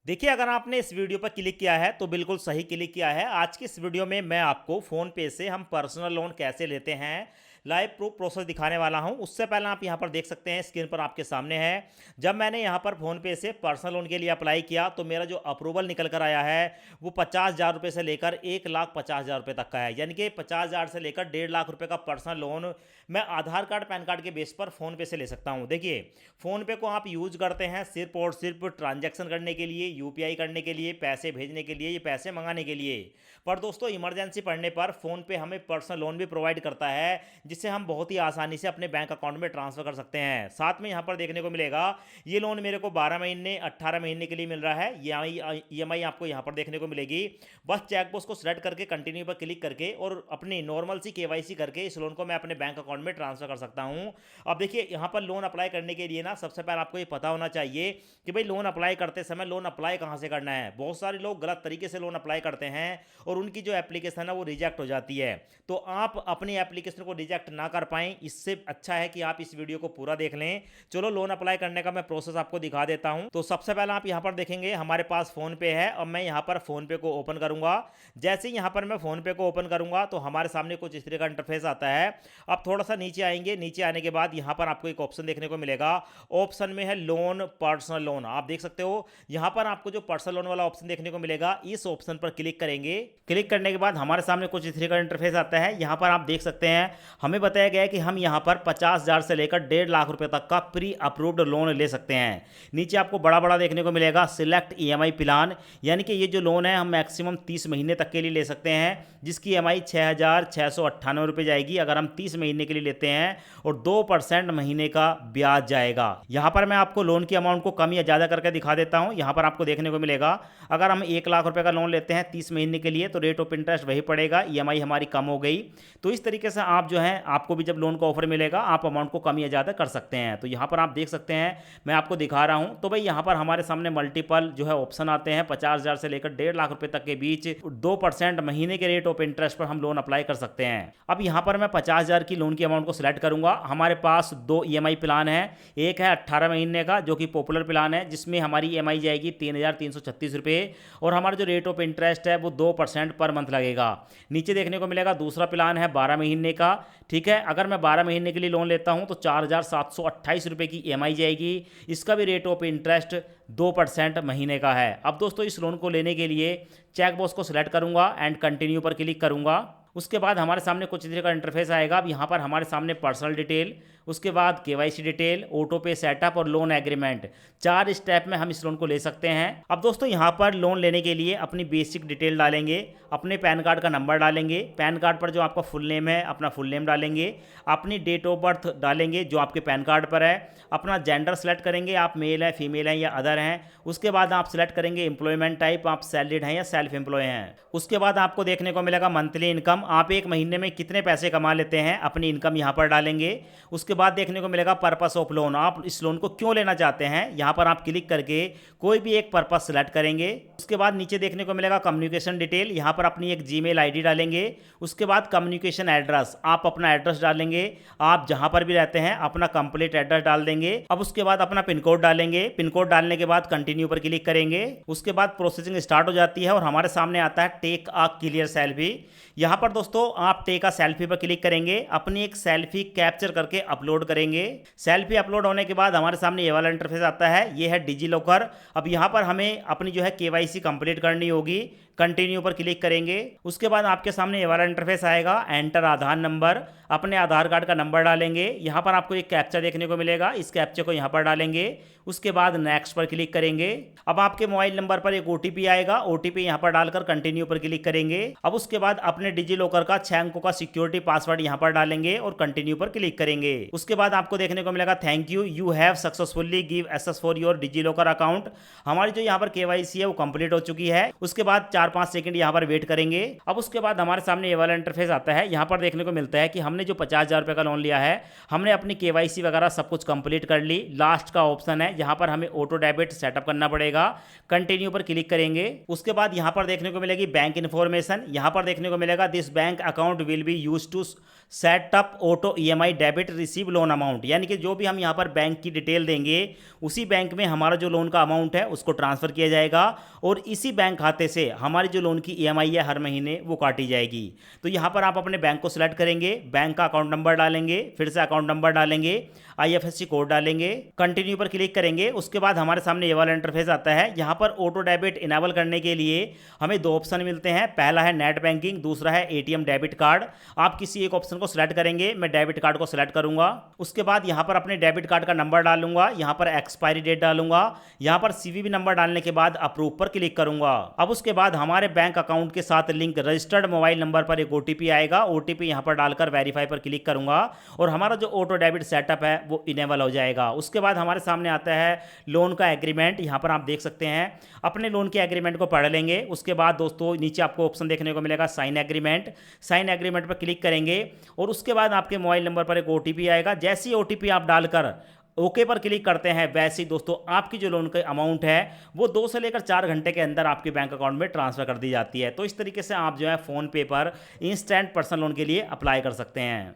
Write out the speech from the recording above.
देखिए, अगर आपने इस वीडियो पर क्लिक किया है तो बिल्कुल सही क्लिक किया है। आज की इस वीडियो में मैं आपको फ़ोन पे से हम पर्सनल लोन कैसे लेते हैं, लाइव प्रूफ प्रोसेस दिखाने वाला हूं। उससे पहले आप यहां पर देख सकते हैं, स्क्रीन पर आपके सामने है। जब मैंने यहां पर फ़ोन पे से पर्सनल लोन के लिए अप्लाई किया तो मेरा जो अप्रूवल निकल कर आया है वो 50,000 रुपये से लेकर 1,50,000 रुपये तक का है। यानी कि 50,000 से लेकर 1,50,000 रुपये का पर्सनल लोन मैं आधार कार्ड पैन कार्ड के बेस पर फ़ोन पे से ले सकता हूं। देखिए, फ़ोन पे को आप यूज़ करते हैं सिर्फ और सिर्फ ट्रांजैक्शन करने के लिए, यूपीआई करने के लिए, पैसे भेजने के लिए, ये पैसे मंगाने के लिए। पर दोस्तों, इमरजेंसी पड़ने पर फ़ोन पे हमें पर्सनल लोन भी प्रोवाइड करता है, जिससे हम बहुत ही आसानी से अपने बैंक अकाउंट में ट्रांसफ़र कर सकते हैं। साथ में यहाँ पर देखने को मिलेगा, ये लोन मेरे को 12 महीने 18 महीने के लिए मिल रहा है। ये ईएमआई आपको यहाँ पर देखने को मिलेगी। बस चेकबॉक्स को सेलेक्ट करके कंटिन्यू पर क्लिक करके और अपनी नॉर्मल सी केवाईसी करके इस लोन को मैं अपने बैंक अकाउंट में ट्रांसफ़र कर सकता हूँ। अब देखिए, यहाँ पर लोन अप्लाई करने के लिए ना सबसे पहले आपको ये पता होना चाहिए कि भाई लोन अप्लाई करते समय लोन अप्लाई कहाँ से करना है। बहुत सारे लोग गलत तरीके से लोन अप्लाई करते हैं और उनकी जो एप्लीकेशन है वो रिजेक्ट हो जाती है। तो आप अपनी एप्लीकेशन को रिजेक्ट ना कर पाएं, इससे अच्छा है कि आप इस वीडियो को पूरा देख लें। चलो, लोन अप्लाई करने का मैं प्रोसेस आपको दिखा देता हूं। तो सबसे पहले आप यहां पर देखेंगे हमारे पास फोन पे है और मैं यहां पर फोन पे को ओपन करूंगा। जैसे ही यहां पर मैं फोन पे को ओपन करूंगा तो हमारे सामने कुछ इस तरह का इंटरफेस आता है। अब थोड़ा सा नीचे आएंगे, नीचे आने के बाद यहां पर आपको एक ऑप्शन देखने को मिलेगा। ऑप्शन में है लोन, पर्सनल लोन। आप देख सकते हो यहां पर आपको जो पर्सनल लोन वाला ऑप्शन देखने को मिलेगा, इस ऑप्शन पर क्लिक करेंगे। क्लिक करने के बाद हमारे सामने कुछ इस तरह का इंटरफेस आता है। यहां पर आप देख सकते हैं हमें बताया गया है कि हम यहां पर 50,000 से लेकर 1,50,000 रुपए तक का प्री अप्रूव्ड लोन ले सकते हैं। नीचे आपको बड़ा बड़ा देखने को मिलेगा सिलेक्ट ईएमआई प्लान, यानी कि ये जो लोन है हम मैक्सिमम 30 महीने तक के लिए ले सकते हैं, जिसकी ईएमआई 6,698 रुपये जाएगी अगर हम 30 महीने के लिए लेते हैं, और 2% महीने का ब्याज जाएगा। यहां पर मैं आपको लोन की अमाउंट को कम या ज़्यादा करके दिखा देता हूं। यहां पर आपको देखने को मिलेगा अगर हम 1,00,000 रुपए का लोन लेते हैं 30 महीने के लिए तो रेट ऑफ इंटरेस्ट वही पड़ेगा, ईएमआई हमारी कम हो गई। तो इस तरीके से आप जो है, आपको भी जब लोन का ऑफर मिलेगा आप अमाउंट को कम या ज़्यादा कर सकते हैं। तो यहाँ पर आप देख सकते हैं, मैं आपको दिखा रहा हूँ। तो भाई यहाँ पर हमारे सामने मल्टीपल जो है ऑप्शन आते हैं। 50,000 से लेकर 1,50,000 रुपए तक के बीच 2% महीने के रेट ऑफ इंटरेस्ट पर हम लोन अप्लाई कर सकते हैं। अब यहाँ पर मैं 50,000 की लोन की अमाउंट को सिलेक्ट करूंगा। हमारे पास दो ईएमआई प्लान है। एक है 18 महीने का जो कि पॉपुलर प्लान है, जिसमें हमारी ईएमआई जाएगी 3,336 रुपये, और हमारा जो रेट ऑफ इंटरेस्ट है वो 2% पर मंथ लगेगा। नीचे देखने को मिलेगा दूसरा प्लान है 12 महीने का। ठीक है, अगर मैं 12 महीने के लिए लोन लेता हूं तो 4,728 रुपये की ईएमआई जाएगी। इसका भी रेट ऑफ इंटरेस्ट 2% महीने का है। अब दोस्तों, इस लोन को लेने के लिए चेकबॉक्स को सिलेक्ट करूंगा एंड कंटिन्यू पर क्लिक करूंगा। उसके बाद हमारे सामने कुछ इस तरह का इंटरफेस आएगा। अब यहाँ पर हमारे सामने पर्सनल डिटेल, उसके बाद केवाईसी डिटेल, ऑटो पे सेटअप और लोन एग्रीमेंट, 4 स्टेप में हम इस लोन को ले सकते हैं। अब दोस्तों, यहाँ पर लोन लेने के लिए अपनी बेसिक डिटेल डालेंगे, अपने पैन कार्ड का नंबर डालेंगे, पैन कार्ड पर जो आपका फुल नेम है अपना फुल नेम डालेंगे, अपनी डेट ऑफ बर्थ डालेंगे जो आपके पैन कार्ड पर है, अपना जेंडर सेलेक्ट करेंगे, आप मेल है, फीमेल हैं या अदर हैं। उसके बाद आप सेलेक्ट करेंगे एम्प्लॉयमेंट टाइप, आप सैलरीड हैं या सेल्फ एम्प्लॉय हैं। उसके बाद आपको देखने को मिलेगा मंथली इनकम, आप एक महीने में कितने पैसे कमा लेते हैं, अपनी इनकम यहाँ पर डालेंगे। उसके बाद देखने को मिलेगा पर्पस ऑफ लोन, आप इस लोन को क्यों लेना चाहते हैं, यहाँ पर आप क्लिक करके कोई भी एक पर्पस सेलेक्ट करेंगे। उसके बाद नीचे देखने को मिलेगा कम्युनिकेशन डिटेल, यहाँ पर अपनी एक जीमेल आईडी डालेंगे। उसके बाद कम्युनिकेशन एड्रेस, आप अपना एड्रेस डालेंगे, आप जहाँ पर भी रहते हैं अपना कंप्लीट एड्रेस डाल देंगे। अब उसके बाद अपना पिन कोड डालेंगे। पिन कोड डालने के बाद कंटिन्यू पर क्लिक करेंगे। उसके बाद प्रोसेसिंग स्टार्ट हो जाती है और हमारे सामने आता है टेक अ क्लियर सेल्फी। यहाँ पर दोस्तों आप टेक अ सेल्फी पर क्लिक करेंगे, अपनी एक सेल्फी कैप्चर करके अपलोड करेंगे। सेल्फी अपलोड होने के बाद हमारे सामने ये वाला इंटरफेस आता है, ये है डिजी लॉकर। अब यहाँ पर हमें अपनी जो है केवाईसी कंप्लीट करनी होगी। कंटिन्यू पर क्लिक करेंगे। उसके बाद आपके सामने ये वाला इंटरफेस आएगा, एंटर आधार नंबर, अपने आधार कार्ड का नंबर डालेंगे। यहाँ पर आपको एक कैप्चा देखने को मिलेगा, इस कैप्चे को यहाँ पर डालेंगे। उसके बाद नेक्स्ट पर क्लिक करेंगे। अब आपके मोबाइल नंबर पर एक ओटीपी आएगा, ओटीपी यहाँ पर डालकर कंटिन्यू पर क्लिक करेंगे। अब उसके बाद अपने डिजी लॉकर का 6 अंकों का सिक्योरिटी पासवर्ड यहाँ पर डालेंगे और कंटिन्यू पर क्लिक करेंगे। उसके बाद आपको देखने को मिलेगा thank you, you have successfully give access for your DigiLocker account. हमारी जो यहाँ पर केवाईसी है वो कंप्लीट हो चुकी है। उसके बाद 4-5 सेकंड यहाँ पर वेट करेंगे। अब उसके बाद हमारे सामने ये वाला इंटरफेस आता है। यहाँ पर देखने को मिलता है कि हमने जो 50,000 रुपये का लोन लिया है, हमने अपनी केवाईसी वगैरह सब कुछ कंप्लीट कर ली। लास्ट का ऑप्शन है, यहाँ पर हमें ऑटो डेबिट सेटअप करना पड़ेगा। कंटिन्यू पर क्लिक करेंगे। उसके बाद यहाँ पर देखने को मिलेगी बैंक इन्फॉर्मेशन। यहाँ पर देखने को मिलेगा this bank account will be use to setup auto EMI debit receive loan amount, यानी कि जो भी हम यहाँ पर बैंक की डिटेल देंगे उसी बैंक में हमारा जो लोन का अमाउंट है उसको ट्रांसफ़र किया जाएगा और इसी बैंक खाते से हमारी जो लोन की ईएमआई है हर महीने वो काटी जाएगी। तो यहाँ पर आप अपने बैंक को सिलेक्ट करेंगे, बैंक का अकाउंट नंबर डालेंगे, फिर से अकाउंट नंबर डालेंगे, आईएफएससी कोड डालेंगे, कंटिन्यू पर क्लिक करेंगे। उसके बाद हमारे सामने ये वाला इंटरफेस आता है। यहाँ पर ऑटो डेबिट इनेबल करने के लिए हमें दो ऑप्शन मिलते हैं, पहला है नेट बैंकिंग, दूसरा है एटीएम डेबिट कार्ड। आप किसी एक ऑप्शन को सिलेक्ट करेंगे, मैं डेबिट कार्ड को सिलेक्ट करूंगा। उसके बाद यहाँ पर अपने डेबिट कार्ड का नंबर डालूंगा, यहाँ पर एक्सपायरी डेट डालूंगा, यहाँ पर सीवीवी नंबर डालने के बाद अप्रूव पर क्लिक करूंगा। अब उसके बाद हमारे बैंक अकाउंट के साथ लिंक रजिस्टर्ड मोबाइल नंबर पर एक ओटीपी आएगा, ओटीपी यहाँ पर डालकर वेरीफाई पर क्लिक करूंगा और हमारा जो ऑटो डेबिट सेटअप है वो इनेबल हो जाएगा। उसके बाद हमारे सामने आता है लोन का एग्रीमेंट। यहाँ पर आप देख सकते हैं, अपने लोन के एग्रीमेंट को पढ़ लेंगे। उसके बाद दोस्तों नीचे आपको ऑप्शन देखने को मिलेगा साइन एग्रीमेंट, साइन एग्रीमेंट पर क्लिक करेंगे और उसके बाद आपके मोबाइल नंबर पर एक ओटीपी आएगा। जैसे ही ओटीपी आप डालकर ओके पर क्लिक करते हैं, वैसे ही दोस्तों आपकी जो लोन का अमाउंट है वो 2 से लेकर 4 घंटे के अंदर आपके बैंक अकाउंट में ट्रांसफर कर दी जाती है। तो इस तरीके से आप जो है फ़ोन पे पर इंस्टेंट पर्सनल लोन के लिए अप्लाई कर सकते हैं।